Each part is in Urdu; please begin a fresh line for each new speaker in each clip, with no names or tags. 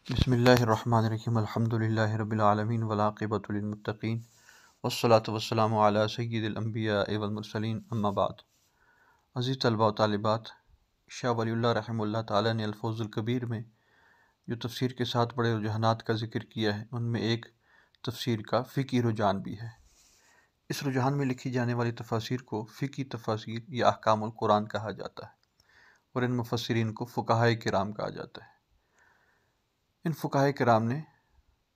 بسم اللہ الرحمن الرحیم الحمد للہ رب العالمین والعاقبۃ للمتقین والصلاة والسلام علی سید الانبیاء والمرسلین اما بعد۔ عزیز طلباء و طالبات، شاہ ولی اللہ رحمہ اللہ تعالیٰ نے الفوز الکبیر میں جو تفسیر کے ساتھ بڑے رجحانات کا ذکر کیا ہے، ان میں ایک تفسیر کا فقہی رجحان بھی ہے۔ اس رجحان میں لکھی جانے والی تفاسیر کو فقہی تفاسیر یا احکام القرآن کہا جاتا ہے، اور ان مفسرین کو فقہائے کرام کہا جاتا ہے۔ ان فقہائے کرام نے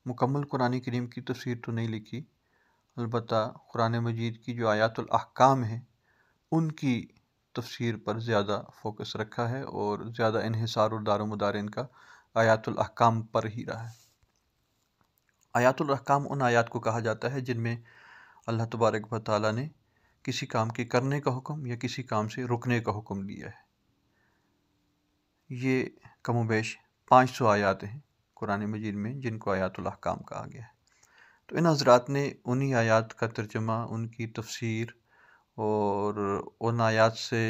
مکمل قرآن کریم کی تفسیر تو نہیں لکھی، البتہ قرآن مجید کی جو آیات الاحکام ہیں ان کی تفسیر پر زیادہ فوکس رکھا ہے، اور زیادہ انحصار اور دار و مدار ان کا آیات الاحکام پر ہی رہا ہے۔ آیات الاحکام ان آیات کو کہا جاتا ہے جن میں اللہ تبارک و تعالیٰ نے کسی کام کے کرنے کا حکم یا کسی کام سے رکنے کا حکم دیا ہے۔ یہ کم و بیش 500 آیات ہیں قرآن مجید میں جن کو آیات الاحکام کہا گیا ہے۔ تو ان حضرات نے انہی آیات کا ترجمہ، ان کی تفسیر اور ان آیات سے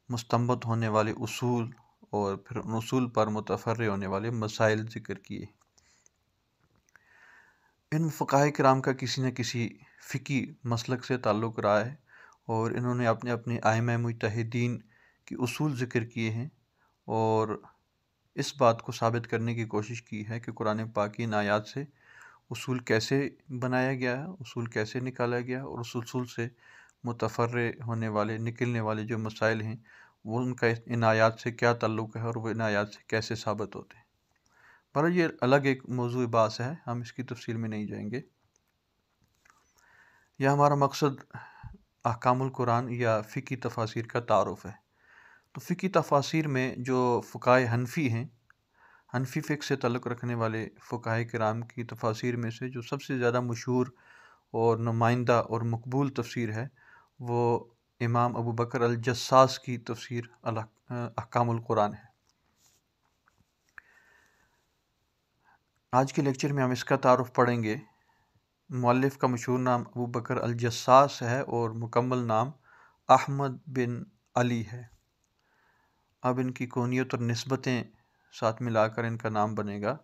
مستنبط ہونے والے اصول اور پھر ان اصول پر متفرع ہونے والے مسائل ذکر کیے۔ ان فقہائے کرام کا کسی نہ کسی فقہی مسلک سے تعلق رہا ہے، اور انہوں نے اپنے ائمہ مجتہدین کے اصول ذکر کیے ہیں، اور اس بات کو ثابت کرنے کی کوشش کی ہے کہ قرآن پاک کی ان آیات سے اصول کیسے بنایا گیا ہے، اصول کیسے نکالا گیا، اور اس اصول سے متفرع ہونے والے نکلنے والے جو مسائل ہیں وہ ان کا ان آیات سے کیا تعلق ہے، اور وہ ان آیات سے کیسے ثابت ہوتے ہیں۔ پر یہ الگ ایک موضوع بحث ہے، ہم اس کی تفصیل میں نہیں جائیں گے۔ یہ ہمارا مقصد احکام القرآن یا فقہی تفاسیر کا تعارف ہے۔ تو فقہی تفاسیر میں جو فقہائے حنفی ہیں، حنفی فقہ سے تعلق رکھنے والے فقہائے کرام کی تفاسیر میں سے جو سب سے زیادہ مشہور اور نمائندہ اور مقبول تفسیر ہے، وہ امام ابو بکر الجصاص کی تفسیر احکام القرآن ہے۔ آج کے لیکچر میں ہم اس کا تعارف پڑھیں گے۔ مؤلف کا مشہور نام ابو بکر الجصاص ہے اور مکمل نام احمد بن علی ہے۔ اب ان کی کونیت اور نسبتیں ساتھ ملا کر ان کا نام بنے گا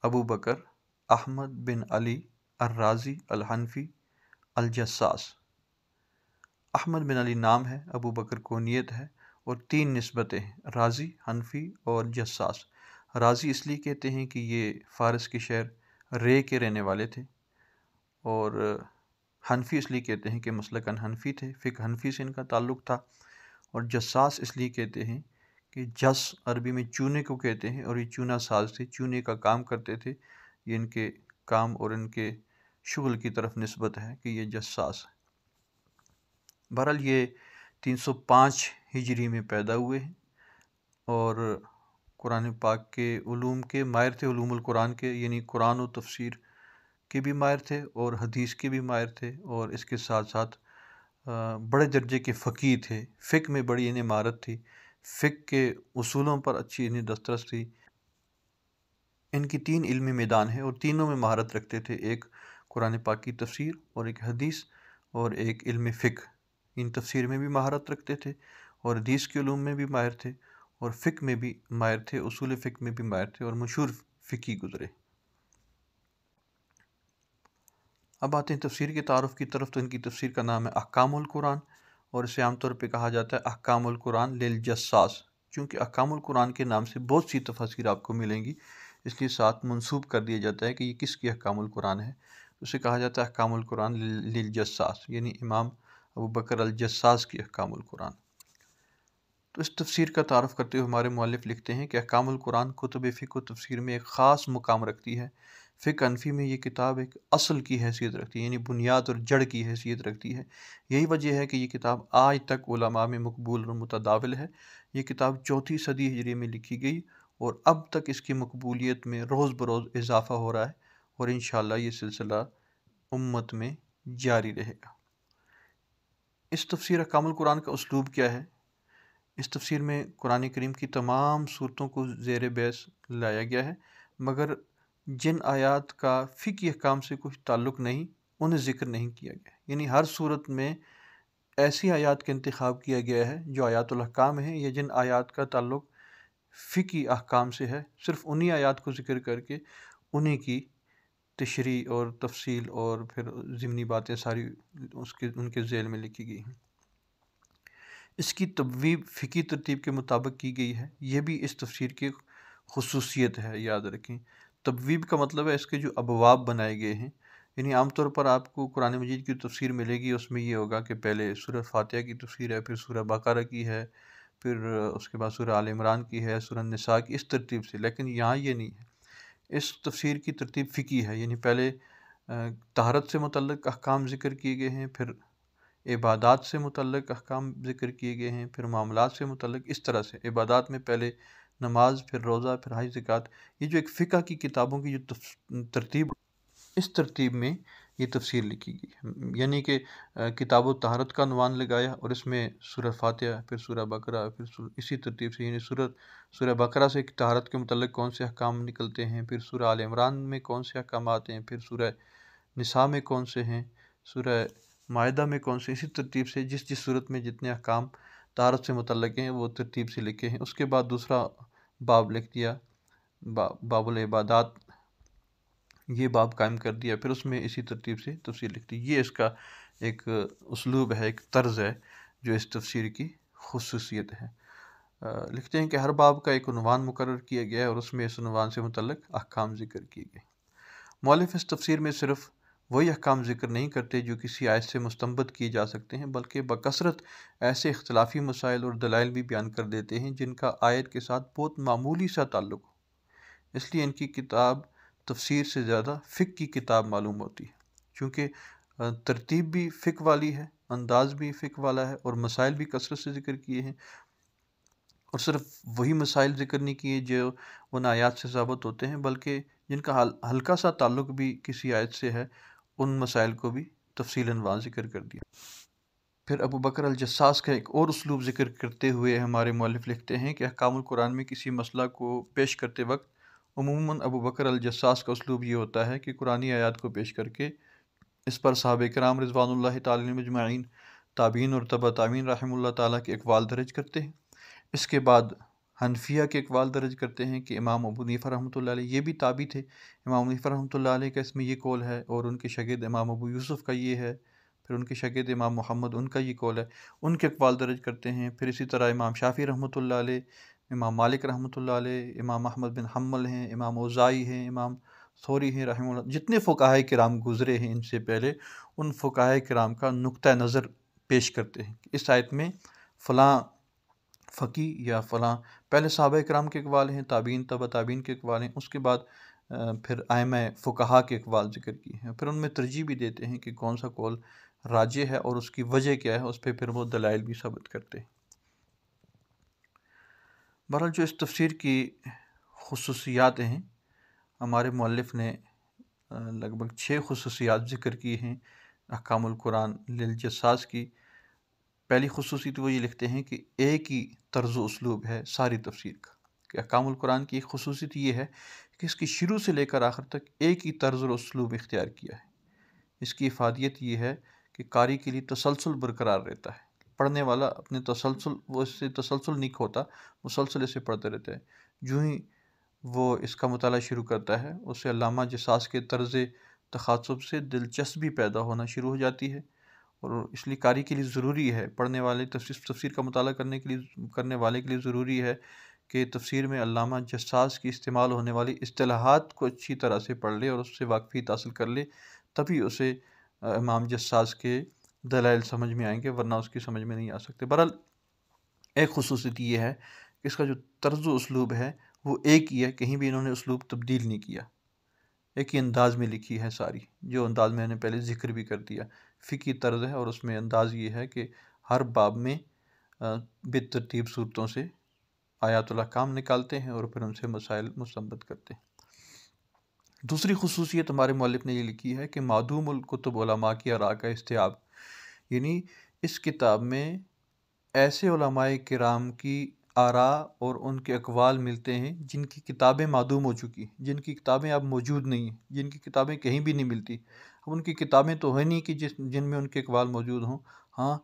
ابو بکر احمد بن علی الرازی الحنفی الجصاص۔ احمد بن علی نام ہے، ابو بکر کونیت ہے، اور 3 نسبتیں ہیں: رازی، حنفی اور جصاص۔ رازی اس لیے کہتے ہیں کہ یہ فارس کے شہر رے کے رہنے والے تھے، اور حنفی اس لیے کہتے ہیں کہ مسلکاً حنفی تھے، فقہ حنفی سے ان کا تعلق تھا، اور جصاص اس لیے کہتے ہیں کہ جس عربی میں چونے کو کہتے ہیں، اور یہ چونا ساز تھے، چونے کا کام کرتے تھے۔ یہ ان کے کام اور ان کے شغل کی طرف نسبت ہے کہ یہ جصاص ہے۔ بہرحال یہ 305 ہجری میں پیدا ہوئے ہیں، اور قرآن پاک کے علوم کے ماہر تھے، علوم القرآن کے، یعنی قرآن و تفسیر کے بھی ماہر تھے اور حدیث کے بھی ماہر تھے، اور اس کے ساتھ ساتھ بڑے درجے کے فقیہ تھے۔ فقہ میں بڑی انہیں مہارت تھی، فقہ کے اصولوں پر اچھی انہیں دسترس تھی۔ ان کی 3 علمی میدان ہیں اور تینوں میں مہارت رکھتے تھے، ایک قرآن پاک کی تفسیر، اور ایک حدیث، اور ایک علم فقہ۔ ان تفسیر میں بھی مہارت رکھتے تھے، اور حدیث کے علوم میں بھی ماہر تھے، اور فقہ میں بھی ماہر تھے، اصول فقہ میں بھی ماہر تھے، اور مشہور فقی گزرے۔ اب آتے ہیں تفسیر کے تعارف کی طرف۔ تو ان کی تفسیر کا نام ہے احکام القرآن، اور اسے عام طور پہ کہا جاتا ہے احکام القرآن للجصاص۔ چونکہ احکام القرآن کے نام سے بہت سی تفاسیر آپ کو ملیں گی، اس لیے ساتھ منسوب کر دیا جاتا ہے کہ یہ کس کی احکام القرآن ہے، اسے کہا جاتا ہے احکام القرآن للجصاص، یعنی امام ابو بکر الجصاص کی احکام القرآن۔ تو اس تفسیر کا تعارف کرتے ہوئے ہمارے مؤلف لکھتے ہیں کہ احکام القرآن کتب فقہ و تفسیر میں ایک خاص مقام رکھتی ہے۔ فقہ حنفی میں یہ کتاب ایک اصل کی حیثیت رکھتی ہے، یعنی بنیاد اور جڑ کی حیثیت رکھتی ہے۔ یہی وجہ ہے کہ یہ کتاب آج تک علماء میں مقبول اور متداول ہے۔ یہ کتاب 4 صدی ہجری میں لکھی گئی، اور اب تک اس کی مقبولیت میں روز بروز اضافہ ہو رہا ہے، اور انشاءاللہ یہ سلسلہ امت میں جاری رہے گا۔ اس تفسیر احکام القرآن کا اسلوب کیا ہے؟ اس تفسیر میں قرآن کریم کی تمام صورتوں کو زیر بحث لایا گیا ہے، مگر جن آیات کا فقہی احکام سے کچھ تعلق نہیں انہیں ذکر نہیں کیا گیا، یعنی ہر صورت میں ایسی آیات کا انتخاب کیا گیا ہے جو آیات الاحکام ہیں، یا جن آیات کا تعلق فقہی احکام سے ہے، صرف انہی آیات کو ذکر کر کے انہی کی تشریح اور تفصیل اور پھر ضمنی باتیں ساری ان کے ذیل میں لکھی گئی ہیں۔ اس کی تبویب فقہی ترتیب کے مطابق کی گئی ہے، یہ بھی اس تفسیر کی خصوصیت ہے، یاد رکھیں۔ تبویب کا مطلب ہے اس کے جو ابواب بنائے گئے ہیں، یعنی عام طور پر آپ کو قرآن مجید کی تفسیر ملے گی، اس میں یہ ہوگا کہ پہلے سورہ فاتحہ کی تفسیر ہے، پھر سورہ بقرہ کی ہے، پھر اس کے بعد سورہ آل عمران کی ہے، سورہ نساء کی، اس ترتیب سے۔ لیکن یہاں یہ نہیں ہے، اس تفسیر کی ترتیب فقہی ہے، یعنی پہلے طہارت سے متعلق احکام ذکر کیے گئے ہیں، پھر عبادات سے متعلق احکام ذکر کیے گئے ہیں، پھر معاملات سے متعلق، اس طرح سے عبادات میں پہلے نماز، پھر روزہ، پھر حج، زکوٰۃ۔ یہ جو ایک فقہ کی کتابوں کی جو ترتیب، اس ترتیب میں یہ تفسیر لکھی گئی ہے، یعنی کہ کتاب و طہارت کا عنوان لگایا اور اس میں سورہ فاتحہ، پھر سورہ بقرہ، پھر اسی ترتیب سے، یعنی سورہ بقرہ سے طہارت کے متعلق کون سے احکام نکلتے ہیں، پھر سورہ آل عمران میں کون سے احکامات ہیں، پھر سورہ نساء میں کون سے ہیں، سورہ مائدہ میں کون سے، اسی ترتیب سے جس صورت میں جتنے احکام طہارت سے متعلق ہیں وہ ترتیب سے لکھے ہیں۔ اس کے بعد دوسرا باب لکھ دیا، باب العبادات، یہ باب قائم کر دیا، پھر اس میں اسی ترتیب سے تفسیر لکھ دی۔ یہ اس کا ایک اسلوب ہے، ایک طرز ہے جو اس تفسیر کی خصوصیت ہے۔ لکھتے ہیں کہ ہر باب کا ایک عنوان مقرر کیا گیا ہے اور اس میں اس عنوان سے متعلق احکام ذکر کیے گئے۔ مؤلف اس تفسیر میں صرف وہی احکام ذکر نہیں کرتے جو کسی آیت سے مستنبط کیے جا سکتے ہیں، بلکہ بکثرت ایسے اختلافی مسائل اور دلائل بھی بیان کر دیتے ہیں جن کا آیت کے ساتھ بہت معمولی سا تعلق ہو۔ اس لیے ان کی کتاب تفسیر سے زیادہ فقہ کی کتاب معلوم ہوتی ہے، چونکہ ترتیب بھی فقہ والی ہے، انداز بھی فقہ والا ہے، اور مسائل بھی کثرت سے ذکر کیے ہیں، اور صرف وہی مسائل ذکر نہیں کیے جو ان آیات سے ثابت ہوتے ہیں، بلکہ جن کا ہلکا سا تعلق بھی کسی آیت سے ہے، ان مسائل کو بھی تفصیلاً واضح ذکر کر دیا۔ پھر ابو بکر الجساس کا ایک اور اسلوب ذکر کرتے ہوئے ہمارے مؤلف لکھتے ہیں کہ احکام القرآن میں کسی مسئلہ کو پیش کرتے وقت عموماً ابو بکر الجساس کا اسلوب یہ ہوتا ہے کہ قرآنی آیات کو پیش کر کے اس پر صحابہ کرام رضوان اللہ تعالی علیہم اجمعین، تابعین اور تبع تابعین رحمہ اللہ تعالیٰ کے اقوال درج کرتے ہیں۔ اس کے بعد حنفیہ کے اقوال درج کرتے ہیں کہ امام ابو حنیفہ رحمۃ اللہ علیہ یہ بھی تابعی تھے، امام ابو حنیفہ رحمۃ اللہ علیہ کا اس میں یہ قول ہے، اور ان کے شاگرد امام ابو یوسف کا یہ ہے، پھر ان کے شاگرد امام محمد ان کا یہ قول ہے، ان کے اقوال درج کرتے ہیں۔ پھر اسی طرح امام شافعی رحمۃ اللہ علیہ، امام مالک رحمۃ اللہ علیہ، امام احمد بن حنبل ہیں، امام اوزاعی ہیں، امام ثوری ہیں رحمہ اللہ، جتنے فقہائے کرام گزرے ہیں ان سے پہلے، ان فقہائے کرام کا نقطہ نظر پیش کرتے ہیں کہ اس آیت میں فلاں فقی یا فلاں، پہلے صحابہ کرام کے اقوال ہیں، تابعین تبع تابعین کے اقوال ہیں، اس کے بعد پھر ائمہ فقہا کے اقوال ذکر کیے ہیں، پھر ان میں ترجیح بھی دیتے ہیں کہ کون سا قول راجح ہے اور اس کی وجہ کیا ہے، اس پہ پھر وہ دلائل بھی ثابت کرتے ہیں۔ بہرحال جو اس تفسیر کی خصوصیات ہیں، ہمارے مؤلف نے لگ بھگ 6 خصوصیات ذکر کی ہیں احکام القرآن للجساس کی۔ پہلی خصوصیت وہ یہ لکھتے ہیں کہ ایک ہی طرز و اسلوب ہے ساری تفسیر کا، کہ احکام القرآن کی ایک خصوصیت یہ ہے کہ اس کی شروع سے لے کر آخر تک ایک ہی طرز و اسلوب اختیار کیا ہے۔ اس کی افادیت یہ ہے کہ قاری کے لیے تسلسل برقرار رہتا ہے، پڑھنے والا اپنے وہ اس سے تسلسل نہیں کھوتا، مسلسل اسے پڑھتے رہتا ہے۔ جو ہی وہ اس کا مطالعہ شروع کرتا ہے، اسے علامہ جساس کے طرز تخاطب سے دلچسپی پیدا ہونا شروع ہو جاتی ہے، اور اس لیے قاری کے لیے ضروری ہے، پڑھنے والے تفسیر کا مطالعہ کرنے والے کے لیے ضروری ہے کہ تفسیر میں علامہ جساس کی استعمال ہونے والی اصطلاحات کو اچھی طرح سے پڑھ لے اور اس سے واقفیت حاصل کر لے، تبھی اسے امام جساس کے دلائل سمجھ میں آئیں گے، ورنہ اس کی سمجھ میں نہیں آ سکتے۔ بہرحال ایک خصوصیت یہ ہے کہ اس کا جو طرز و اسلوب ہے وہ ایک ہی ہے، کہیں بھی انہوں نے اسلوب تبدیل نہیں کیا، ایک ہی انداز میں لکھی ہے ساری، جو انداز میں نے پہلے ذکر بھی کر دیا، فقہی طرز ہے، اور اس میں انداز یہ ہے کہ ہر باب میں بالترتیب صورتوں سے آیات الاحکام نکالتے ہیں اور پھر ان سے مسائل مستنبط کرتے ہیں۔ دوسری خصوصیت ہمارے مؤلف نے یہ لکھی ہے کہ معدوم الکتب علماء کی آراء کا استیعاب، یعنی اس کتاب میں ایسے علماء کرام کی آراء اور ان کے اقوال ملتے ہیں جن کی کتابیں معدوم ہو چکی ہیں، جن کی کتابیں اب موجود نہیں ہیں، جن کی کتابیں کہیں بھی نہیں ملتی۔ اب ان کی کتابیں تو ہے نہیں کہ جن میں ان کے اقوال موجود ہوں، ہاں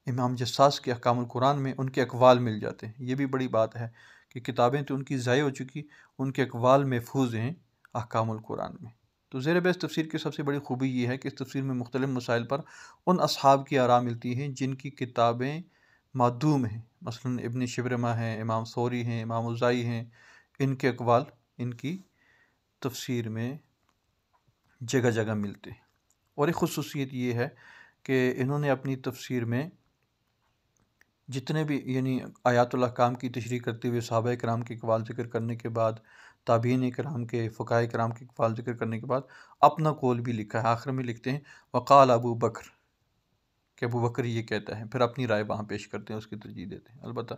امام جساس کے احکام القرآن میں ان کے اقوال مل جاتے ہیں۔ یہ بھی بڑی بات ہے کہ کتابیں تو ان کی ضائع ہو چکی، ان کے اقوال محفوظ ہیں احکام القرآن میں۔ تو زیر بحث تفسیر کی سب سے بڑی خوبی یہ ہے کہ اس تفسیر میں مختلف مسائل پر ان اصحاب کی آراء ملتی ہیں جن کی کتابیں معدوم ہیں، مثلا ابن شبرمہ ہیں، امام ثوری ہیں، امام اوزاعی ہیں، ان کے اقوال ان کی تفسیر میں جگہ جگہ ملتے ہیں۔ اور ایک خصوصیت یہ ہے کہ انہوں نے اپنی تفسیر میں جتنے بھی یعنی آیات الاحکام کی تشریح کرتے ہوئے صحابہ کرام کے اقوال ذکر کرنے کے بعد، تابعین کرام کے، فقہاء کرام کے اقوال ذکر کرنے کے بعد اپنا قول بھی لکھا ہے۔ آخر میں لکھتے ہیں وقال ابو بکر، کہ ابو بکر یہ کہتا ہے، پھر اپنی رائے وہاں پیش کرتے ہیں، اس کی ترجیح دیتے ہیں۔ البتہ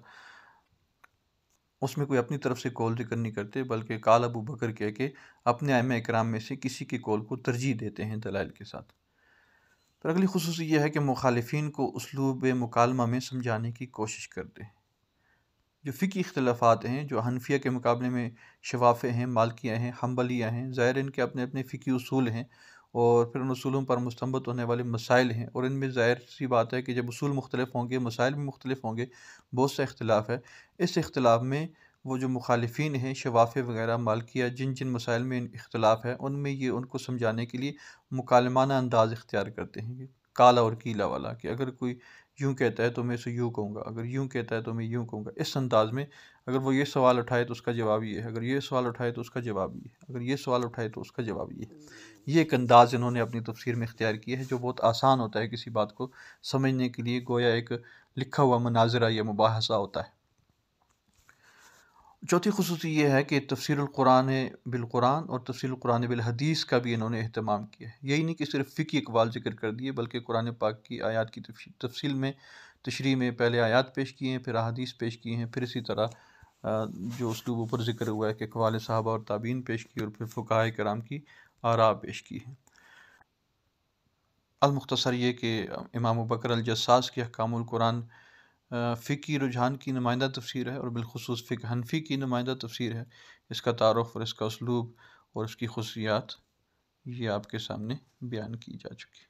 اس میں کوئی اپنی طرف سے قول ذکر نہیں کرتے، بلکہ قال ابو بکر کہہ کے اپنے ائمہ اکرام میں سے کسی کے قول کو ترجیح دیتے ہیں دلائل کے ساتھ۔ پھر اگلی خصوصی یہ ہے کہ مخالفین کو اسلوب مکالمہ میں سمجھانے کی کوشش کرتے ہیں۔ جو فقہی اختلافات ہیں جو حنفیہ کے مقابلے میں شوافع ہیں، مالکیہ ہیں، حنبلیہ ہیں، ظاہر ان کے اپنے اپنے فقہی اصول ہیں، اور پھر ان اصولوں پر مستنبط ہونے والے مسائل ہیں، اور ان میں ظاہر سی بات ہے کہ جب اصول مختلف ہوں گے، مسائل بھی مختلف ہوں گے، بہت سا اختلاف ہے۔ اس اختلاف میں وہ جو مخالفین ہیں شوافع وغیرہ، مالکیہ، جن جن مسائل میں اختلاف ہے، ان میں یہ ان کو سمجھانے کے لیے مکالمانہ انداز اختیار کرتے ہیں، کالا اور کیلا والا، کہ اگر کوئی یوں کہتا ہے تو میں اسے یوں کہوں گا، اگر یوں کہتا ہے تو میں یوں کہوں گا، اس انداز میں۔ اگر وہ یہ سوال اٹھائے تو اس کا جواب یہ ہے، اگر یہ سوال اٹھائے تو اس کا جواب یہ ہے، اگر یہ سوال اٹھائے تو اس کا جواب یہ ہے۔ یہ ایک انداز انہوں نے اپنی تفسیر میں اختیار کیا ہے جو بہت آسان ہوتا ہے کسی بات کو سمجھنے کے لیے، گویا ایک لکھا ہوا مناظرہ یا مباحثہ ہوتا ہے۔ چوتھی خصوصی یہ ہے کہ تفسیر القرآن بالقرآن اور تفسیر القرآن بالحدیث کا بھی انہوں نے اہتمام کیا ہے۔ یہی نہیں کہ صرف فقہی اقوال ذکر کر دیے، بلکہ قرآن پاک کی آیات کی تفصیل میں، تشریح میں پہلے آیات پیش کیے ہیں، پھر احادیث پیش کی ہیں، پھر اسی طرح جو اسلوب اوپر ذکر ہوا ہے کہ اقوال صحابہ اور تابعین پیش کی، اور پھر فقہاء کرام کی آراء پیش کی ہیں۔ المختصر یہ کہ امام بکر الجساس کی احکام القرآن فقہی رجحان کی نمائندہ تفسیر ہے، اور بالخصوص فقہ حنفی کی نمائندہ تفسیر ہے۔ اس کا تعارف اور اس کا اسلوب اور اس کی خصوصیات یہ آپ کے سامنے بیان کی جا چکی ہے۔